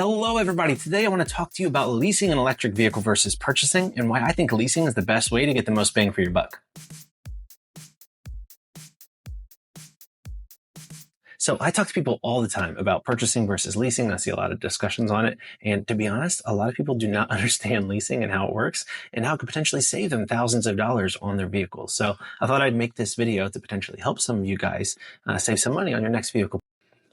Hello, everybody. Today, I want to talk to you about leasing an electric vehicle versus purchasing and why I think leasing is the best way to get the most bang for your buck. So I talk to people all the time about purchasing versus leasing. I see a lot of discussions on it. And to be honest, a lot of people do not understand leasing and how it works and how it could potentially save them thousands of dollars on their vehicles. So I thought I'd make this video to potentially help some of you guys save some money on your next vehicle.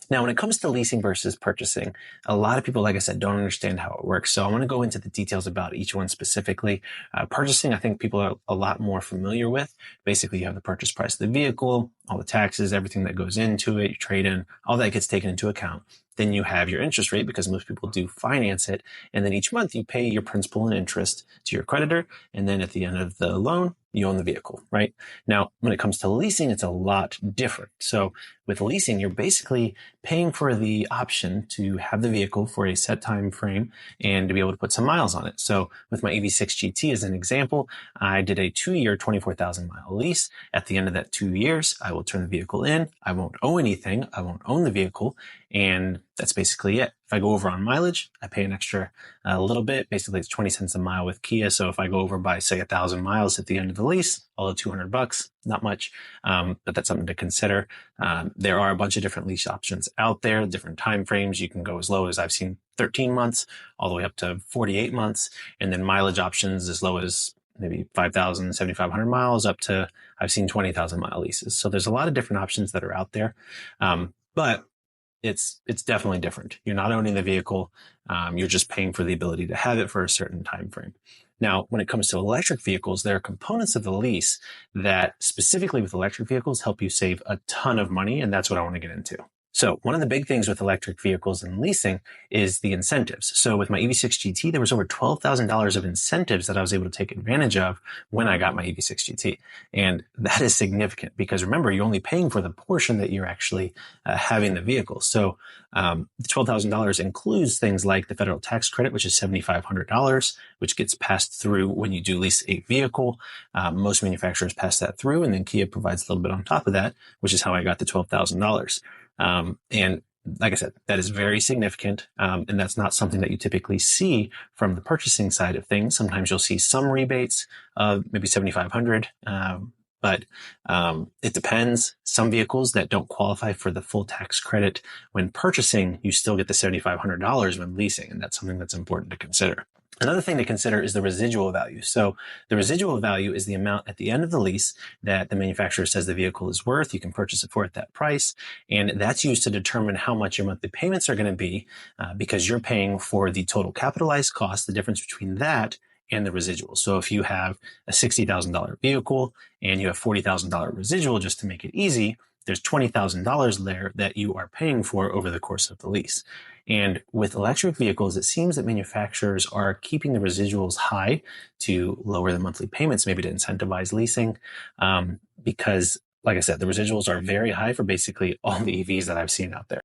Now, when it comes to leasing versus purchasing, a lot of people, like I said, don't understand how it works. So I want to go into the details about each one specifically. Purchasing, I think people are a lot more familiar with. Basically, you have the purchase price of the vehicle, all the taxes, everything that goes into it, your trade-in, all that gets taken into account. Then you have your interest rate because most people do finance it. And then each month you pay your principal and interest to your creditor. And then at the end of the loan, you own the vehicle, right? Now, when it comes to leasing, it's a lot different. So with leasing, you're basically paying for the option to have the vehicle for a set time frame and to be able to put some miles on it. So with my EV6 GT as an example, I did a 2-year, 24,000 mile lease. At the end of that 2 years, I will turn the vehicle in. I won't owe anything. I won't own the vehicle. And that's basically it. If I go over on mileage, I pay an extra little bit. Basically, it's 20 cents a mile with Kia. So if I go over by, say, 1,000 miles at the end of the lease, although $200, not much, but that's something to consider. There are a bunch of different lease options out there, different time frames. You can go as low as I've seen 13 months, all the way up to 48 months, and then mileage options as low as maybe 5,000, 7,500 miles up to I've seen 20,000 mile leases. So there's a lot of different options that are out there. But it's definitely different. You're not owning the vehicle. You're just paying for the ability to have it for a certain time frame. Now, when it comes to electric vehicles, there are components of the lease that specifically with electric vehicles help you save a ton of money. And that's what I want to get into. So one of the big things with electric vehicles and leasing is the incentives. So with my EV6 GT, there was over $12,000 of incentives that I was able to take advantage of when I got my EV6 GT. And that is significant because remember, you're only paying for the portion that you're actually having the vehicle. So the $12,000 includes things like the federal tax credit, which is $7,500, which gets passed through when you do lease a vehicle. Most manufacturers pass that through, and then Kia provides a little bit on top of that, which is how I got the $12,000. And like I said, that is very significant. And that's not something that you typically see from the purchasing side of things. Sometimes you'll see some rebates of maybe $7,500. But it depends. Some vehicles that don't qualify for the full tax credit when purchasing, you still get the $7,500 when leasing. And that's something that's important to consider. Another thing to consider is the residual value. So the residual value is the amount at the end of the lease that the manufacturer says the vehicle is worth. You can purchase it for at that price. And that's used to determine how much your monthly payments are going to be because you're paying for the total capitalized cost, the difference between that and the residual. So if you have a $60,000 vehicle and you have $40,000 residual, just to make it easy, there's $20,000 there that you are paying for over the course of the lease. And with electric vehicles, it seems that manufacturers are keeping the residuals high to lower the monthly payments, maybe to incentivize leasing, because, like I said, the residuals are very high for basically all the EVs that I've seen out there.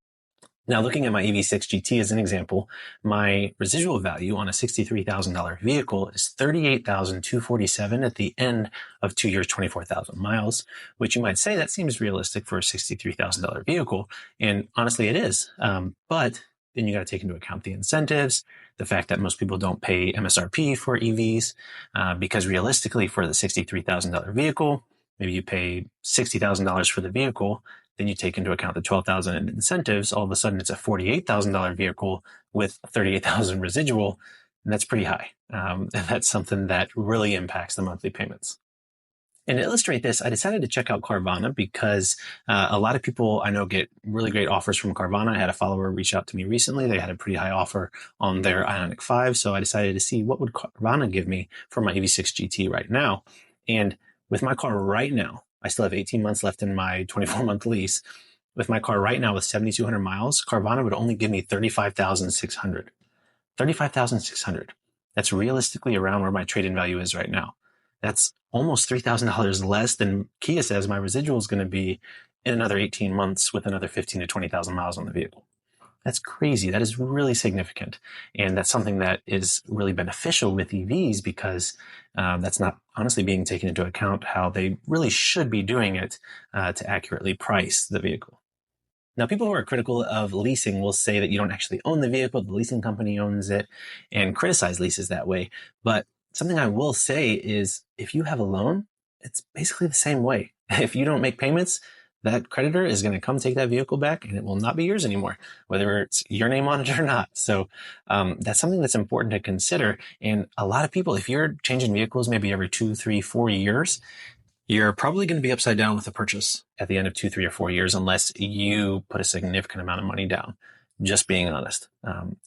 Now, looking at my EV6 GT as an example, my residual value on a $63,000 vehicle is $38,247 at the end of 2 years, 24,000 miles, which you might say that seems realistic for a $63,000 vehicle. And honestly, it is. But then you got to take into account the incentives, the fact that most people don't pay MSRP for EVs, because realistically for the $63,000 vehicle, maybe you pay $60,000 for the vehicle, then you take into account the $12,000 in incentives, all of a sudden it's a $48,000 vehicle with $38,000 residual, and that's pretty high. And that's something that really impacts the monthly payments. And to illustrate this, I decided to check out Carvana because a lot of people I know get really great offers from Carvana. I had a follower reach out to me recently. They had a pretty high offer on their Ioniq 5. So I decided to see what would Carvana give me for my EV6 GT right now. And with my car right now, I still have 18 months left in my 24-month lease. With my car right now with 7,200 miles, Carvana would only give me $35,600. $35,600. That's realistically around where my trade-in value is right now. That's almost $3,000 less than Kia says my residual is going to be in another 18 months with another 15 to 20,000 miles on the vehicle. That's crazy. That is really significant. And that's something that is really beneficial with EVs because that's not honestly being taken into account how they really should be doing it to accurately price the vehicle. Now, people who are critical of leasing will say that you don't actually own the vehicle, the leasing company owns it, and criticize leases that way. But something I will say is if you have a loan, it's basically the same way. If you don't make payments, that creditor is going to come take that vehicle back and it will not be yours anymore, whether it's your name on it or not. So that's something that's important to consider. And a lot of people, if you're changing vehicles maybe every 2, 3, 4 years, you're probably going to be upside down with a purchase at the end of 2, 3, or 4 years, unless you put a significant amount of money down. Just being honest.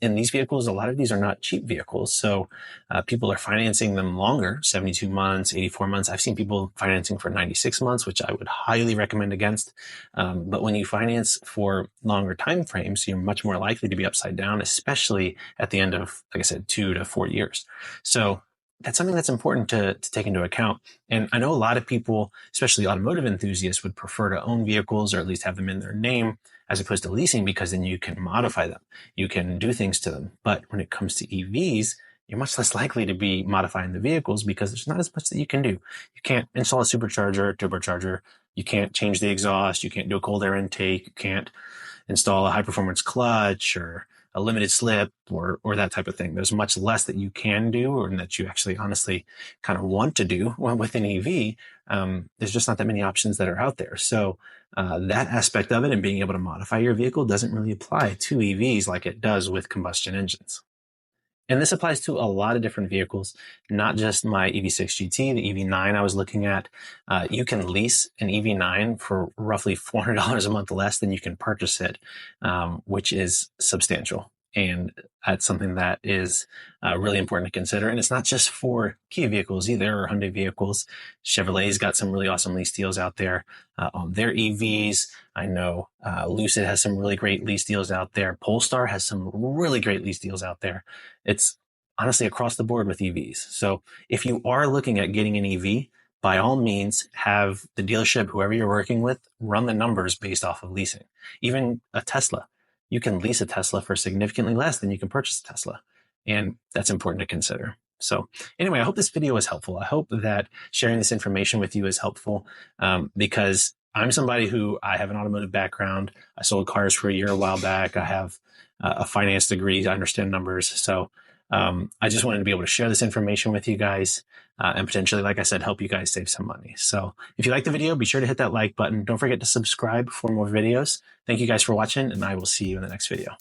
In these vehicles, a lot of these are not cheap vehicles. So people are financing them longer, 72 months, 84 months. I've seen people financing for 96 months, which I would highly recommend against. But when you finance for longer time frames, you're much more likely to be upside down, especially at the end of, like I said, 2 to 4 years. So that's something that's important to take into account. And I know a lot of people, especially automotive enthusiasts, would prefer to own vehicles or at least have them in their name as opposed to leasing, because then you can modify them. You can do things to them. But when it comes to EVs, you're much less likely to be modifying the vehicles because there's not as much that you can do. You can't install a supercharger, turbocharger. You can't change the exhaust. You can't do a cold air intake. You can't install a high performance clutch or a limited slip or that type of thing. There's much less that you can do or that you actually honestly kind of want to do with an EV. There's just not that many options that are out there. So that aspect of it and being able to modify your vehicle doesn't really apply to EVs like it does with combustion engines. And this applies to a lot of different vehicles, not just my EV6 GT, the EV9 I was looking at. You can lease an EV9 for roughly $400 a month less than you can purchase it, which is substantial. And that's something that is really important to consider. And it's not just for Kia vehicles either, or Hyundai vehicles. Chevrolet's got some really awesome lease deals out there on their EVs. I know Lucid has some really great lease deals out there. Polestar has some really great lease deals out there. It's honestly across the board with EVs. So if you are looking at getting an EV, by all means, have the dealership, whoever you're working with, run the numbers based off of leasing. Even a Tesla. You can lease a Tesla for significantly less than you can purchase a Tesla. And that's important to consider. So anyway, I hope this video was helpful. I hope that sharing this information with you is helpful because I'm somebody who I have an automotive background. I sold cars for a year a while back. I have a finance degree. I understand numbers. So I just wanted to be able to share this information with you guys and potentially, like I said, help you guys save some money. So if you like the video, be sure to hit that like button. Don't forget to subscribe for more videos. Thank you guys for watching, and I will see you in the next video.